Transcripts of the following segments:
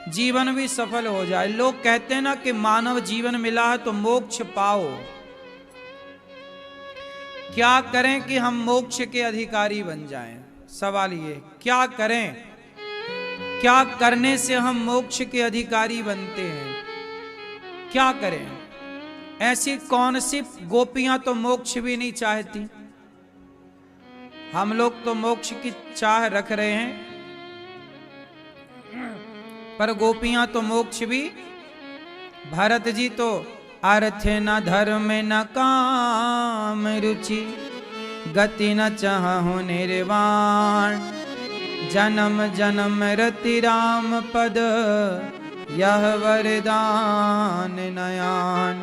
जीवन भी सफल हो जाए। लोग कहते हैं ना कि मानव जीवन मिला है तो मोक्ष पाओ। क्या करें कि हम मोक्ष के अधिकारी बन जाएं? सवाल ये, क्या करें, क्या करने से हम मोक्ष के अधिकारी बनते हैं? क्या करें? ऐसी कौन सी गोपियां तो मोक्ष भी नहीं चाहती। हम लोग तो मोक्ष की चाह रख रहे हैं, पर गोपियां तो मोक्ष भी। भरत जी तो अर्थ न धर्म न काम रुचि, गति न चाहु निर्वाण, जन्म जन्म रति राम पद, यह वरदान नयान।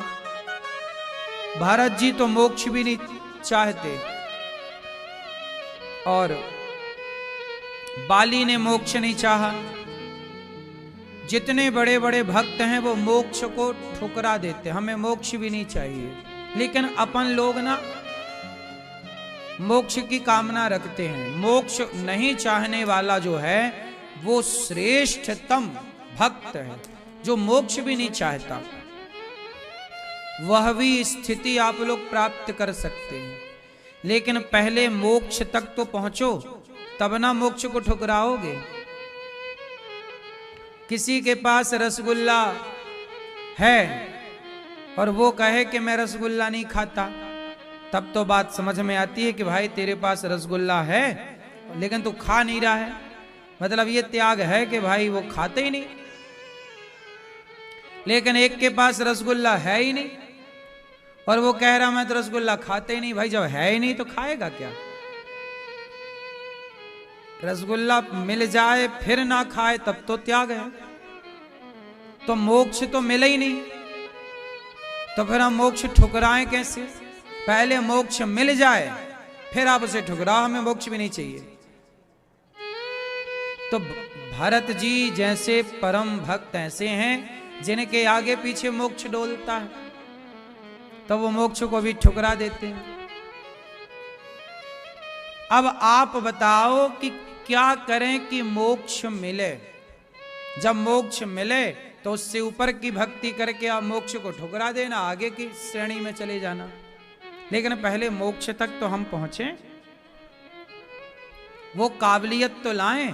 भरत जी तो मोक्ष भी नहीं चाहते, और बाली ने मोक्ष नहीं चाहा। जितने बड़े बड़े भक्त हैं वो मोक्ष को ठुकरा देते, हमें मोक्ष भी नहीं चाहिए। लेकिन अपन लोग ना मोक्ष की कामना रखते हैं। मोक्ष नहीं चाहने वाला जो है वो श्रेष्ठतम भक्त है, जो मोक्ष भी नहीं चाहता। वह भी स्थिति आप लोग प्राप्त कर सकते हैं, लेकिन पहले मोक्ष तक तो पहुंचो, तब ना मोक्ष को ठुकराओगे। किसी के पास रसगुल्ला है और वो कहे कि मैं रसगुल्ला नहीं खाता, तब तो बात समझ में आती है कि भाई तेरे पास रसगुल्ला है लेकिन तू खा नहीं रहा है, मतलब ये त्याग है कि भाई वो खाते ही नहीं। लेकिन एक के पास रसगुल्ला है ही नहीं और वो कह रहा मैं तो रसगुल्ला खाते ही नहीं। भाई जब है ही नहीं तो खाएगा क्या? रसगुल्ला मिल जाए फिर ना खाए तब तो त्याग है। तो मोक्ष तो मिले ही नहीं, तो फिर हम मोक्ष ठुकराएं कैसे? पहले मोक्ष मिल जाए फिर आप उसे ठुकराओ, हमें मोक्ष भी नहीं चाहिए। तो भरत जी जैसे परम भक्त ऐसे हैं जिनके आगे पीछे मोक्ष डोलता है, तो वो मोक्ष को भी ठुकरा देते हैं। अब आप बताओ कि क्या करें कि मोक्ष मिले? जब मोक्ष मिले तो उससे ऊपर की भक्ति करके आप मोक्ष को ठुकरा देना, आगे की श्रेणी में चले जाना। लेकिन पहले मोक्ष तक तो हम पहुंचे, वो काबिलियत तो लाएं।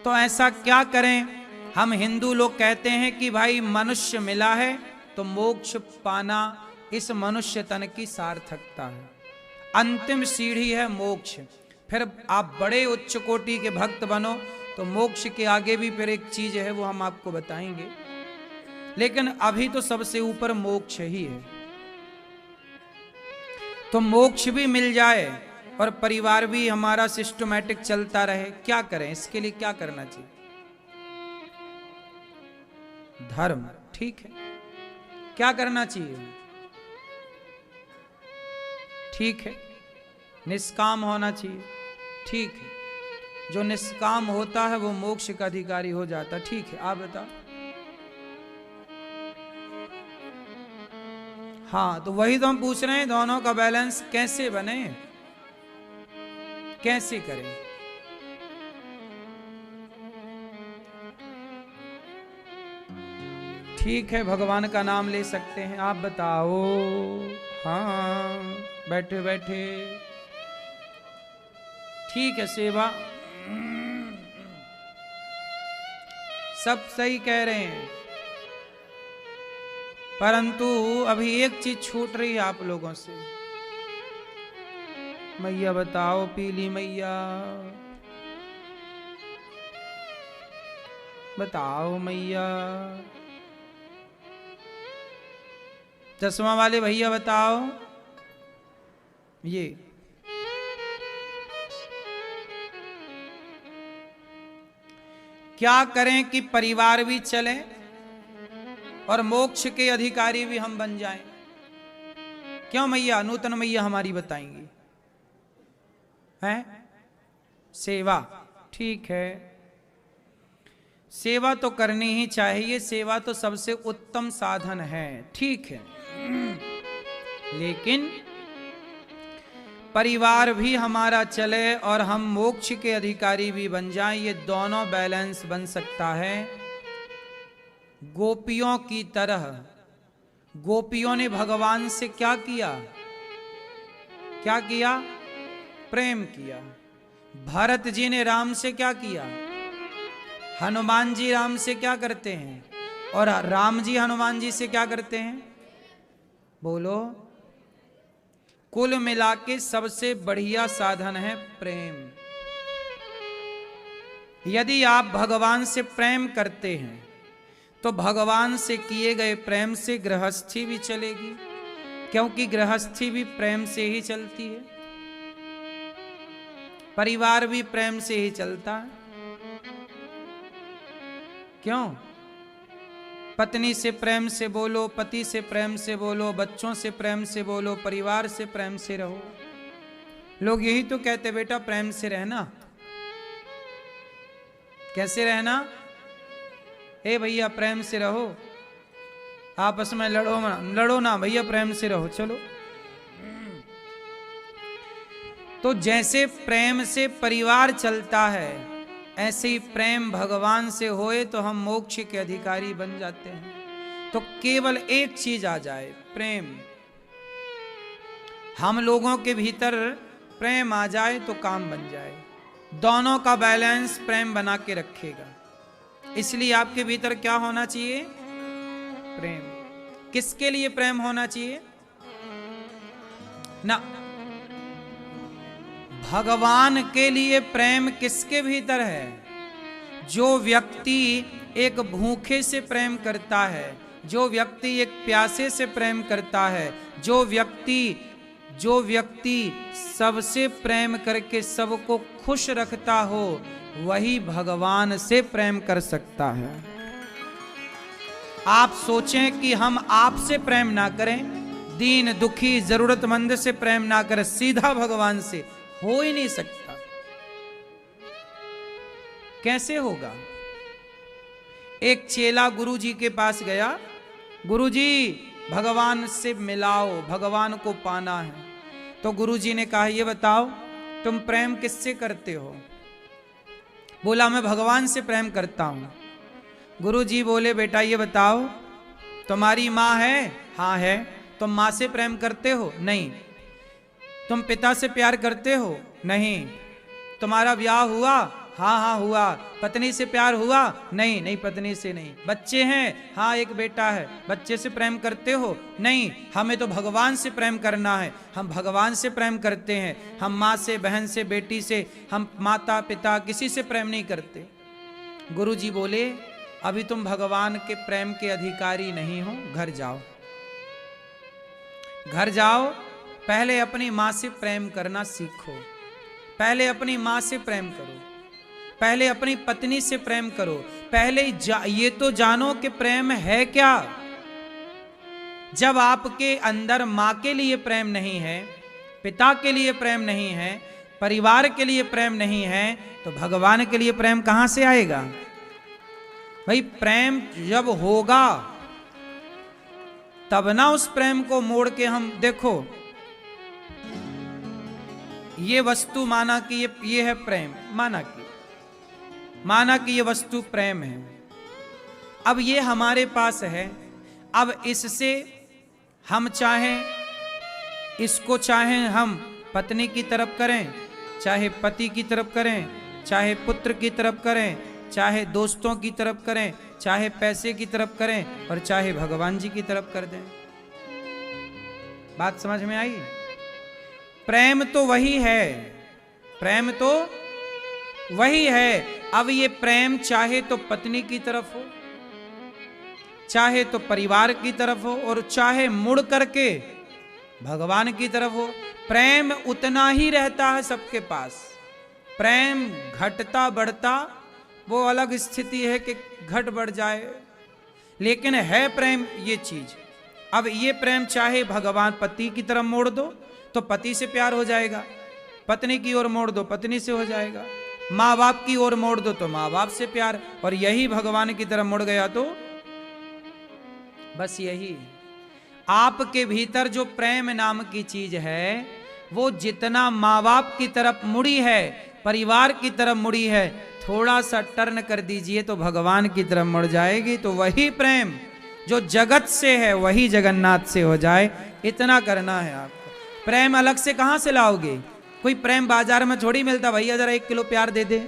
तो ऐसा क्या करें? हम हिंदू लोग कहते हैं कि भाई मनुष्य मिला है तो मोक्ष पाना इस मनुष्य तन की सार्थकता है, अंतिम सीढ़ी है मोक्ष। फिर आप बड़े उच्च कोटि के भक्त बनो तो मोक्ष के आगे भी फिर एक चीज है, वो हम आपको बताएंगे। लेकिन अभी तो सबसे ऊपर मोक्ष ही है। तो मोक्ष भी मिल जाए और परिवार भी हमारा सिस्टमैटिक चलता रहे, क्या करें? इसके लिए क्या करना चाहिए? धर्म, ठीक है। क्या करना चाहिए? ठीक है, निष्काम होना चाहिए, ठीक है। जो निष्काम होता है वो मोक्ष का अधिकारी हो जाता है, ठीक है। आप बताओ। हाँ, तो वही तो हम पूछ रहे हैं, दोनों का बैलेंस कैसे बने, कैसे करें? ठीक है, भगवान का नाम ले सकते हैं। आप बताओ। हाँ, बैठे बैठे ठीक है। सेवा सब सही कह रहे हैं, परंतु अभी एक चीज छूट रही है आप लोगों से। मैया बताओ, पीली मैया बताओ, मैया। चश्मा वाले भैया बताओ। ये क्या करें कि परिवार भी चले और मोक्ष के अधिकारी भी हम बन जाएं? क्यों मैया? नूतन मैया हमारी बताएंगी। हैं? सेवा, ठीक है, सेवा तो करनी ही चाहिए, सेवा तो सबसे उत्तम साधन है, ठीक है। लेकिन परिवार भी हमारा चले और हम मोक्ष के अधिकारी भी बन जाएं, ये दोनों बैलेंस बन सकता है गोपियों की तरह गोपियों ने भगवान से क्या किया? क्या किया? प्रेम किया। भरत जी ने राम से क्या किया? हनुमान जी राम से क्या करते हैं? और राम जी हनुमान जी से क्या करते हैं? बोलो। कुल मिला के सबसे बढ़िया साधन है प्रेम। यदि आप भगवान से प्रेम करते हैं तो भगवान से किए गए प्रेम से गृहस्थी भी चलेगी, क्योंकि गृहस्थी भी प्रेम से ही चलती है, परिवार भी प्रेम से ही चलता है। क्यों? पत्नी से प्रेम से बोलो, पति से प्रेम से बोलो, बच्चों से प्रेम से बोलो, परिवार से प्रेम से रहो। लोग यही तो कहते बेटा प्रेम से रहना। कैसे रहना? ए भैया प्रेम से रहो, आपस में लड़ो ना भैया, प्रेम से रहो। चलो, तो जैसे प्रेम से परिवार चलता है, ऐसे ही प्रेम भगवान से होए तो हम मोक्ष के अधिकारी बन जाते हैं। तो केवल एक चीज आ जाए, प्रेम। हम लोगों के भीतर प्रेम आ जाए तो काम बन जाए। दोनों का बैलेंस प्रेम बना के रखेगा। इसलिए आपके भीतर क्या होना चाहिए? प्रेम। किसके लिए प्रेम होना चाहिए? ना, भगवान के लिए प्रेम किसके भीतर है? जो व्यक्ति एक भूखे से प्रेम करता है, जो व्यक्ति एक प्यासे से प्रेम करता है, जो व्यक्ति सबसे प्रेम करके सबको खुश रखता हो, वही भगवान से प्रेम कर सकता है। आप सोचें कि हम आपसे प्रेम ना करें, दीन दुखी जरूरतमंद से प्रेम ना करें, सीधा भगवान से, हो ही नहीं सकता। कैसे होगा? एक चेला गुरुजी के पास गया, गुरुजी भगवान से मिलाओ, भगवान को पाना है। तो गुरुजी ने कहा ये बताओ तुम प्रेम किससे करते हो? बोला मैं भगवान से प्रेम करता हूं। गुरुजी बोले बेटा ये बताओ तुम्हारी माँ है? हाँ है। तुम माँ से प्रेम करते हो? नहीं। तुम पिता से प्यार करते हो? नहीं। तुम्हारा ब्याह हुआ? हाँ हाँ हुआ। पत्नी से प्यार हुआ? नहीं नहीं, पत्नी से नहीं। बच्चे हैं? हाँ एक बेटा है। बच्चे से प्रेम करते हो? नहीं, हमें तो भगवान से प्रेम करना है, हम भगवान से प्रेम करते हैं। हम माँ से, बहन से, बेटी से, हम माता पिता किसी से प्रेम नहीं करते। गुरुजी बोले अभी तुम भगवान के प्रेम के अधिकारी नहीं हो, घर जाओ। घर जाओ, पहले अपनी माँ से प्रेम करना सीखो। पहले अपनी माँ से प्रेम करो, पहले अपनी पत्नी से प्रेम करो। पहले ये तो जानो कि प्रेम है क्या। जब आपके अंदर माँ के लिए प्रेम नहीं है, पिता के लिए प्रेम नहीं है, परिवार के लिए प्रेम नहीं है, तो भगवान के लिए प्रेम कहां से आएगा? भाई प्रेम जब होगा तब ना उस प्रेम को मोड़ के हम देखो, ये वस्तु माना कि ये है प्रेम, माना कि ये वस्तु प्रेम है। अब ये हमारे पास है, अब इससे हम चाहें, इसको चाहें हम पत्नी की तरफ करें, चाहे पति की तरफ करें, चाहे पुत्र की तरफ करें, चाहे दोस्तों की तरफ करें, चाहे पैसे की तरफ करें, और चाहे भगवान जी की तरफ कर दें। बात समझ में आई? प्रेम तो वही है, प्रेम तो वही है। अब ये प्रेम चाहे तो पत्नी की तरफ हो, चाहे तो परिवार की तरफ हो, और चाहे मुड़ करके भगवान की तरफ हो, प्रेम उतना ही रहता है सबके पास। प्रेम घटता बढ़ता वो अलग स्थिति है कि घट बढ़ जाए, लेकिन है प्रेम ये चीज। अब ये प्रेम चाहे भगवान पति की तरफ मोड़ दो तो पति से प्यार हो जाएगा, पत्नी की ओर मोड़ दो पत्नी से हो जाएगा, माँ बाप की ओर मोड़ दो तो माँ बाप से प्यार, और यही भगवान की तरफ मुड़ गया तो बस यही। आपके भीतर जो प्रेम नाम की चीज है वो जितना माँ बाप की तरफ मुड़ी है, परिवार की तरफ मुड़ी है, थोड़ा सा टर्न कर दीजिए तो भगवान की तरफ मुड़ जाएगी। तो वही प्रेम जो जगत से है वही जगन्नाथ से हो जाए, इतना करना है आपको। प्रेम अलग से कहां से लाओगे? कोई प्रेम बाजार में थोड़ी मिलता, भैया जरा 1 किलो प्यार दे दे।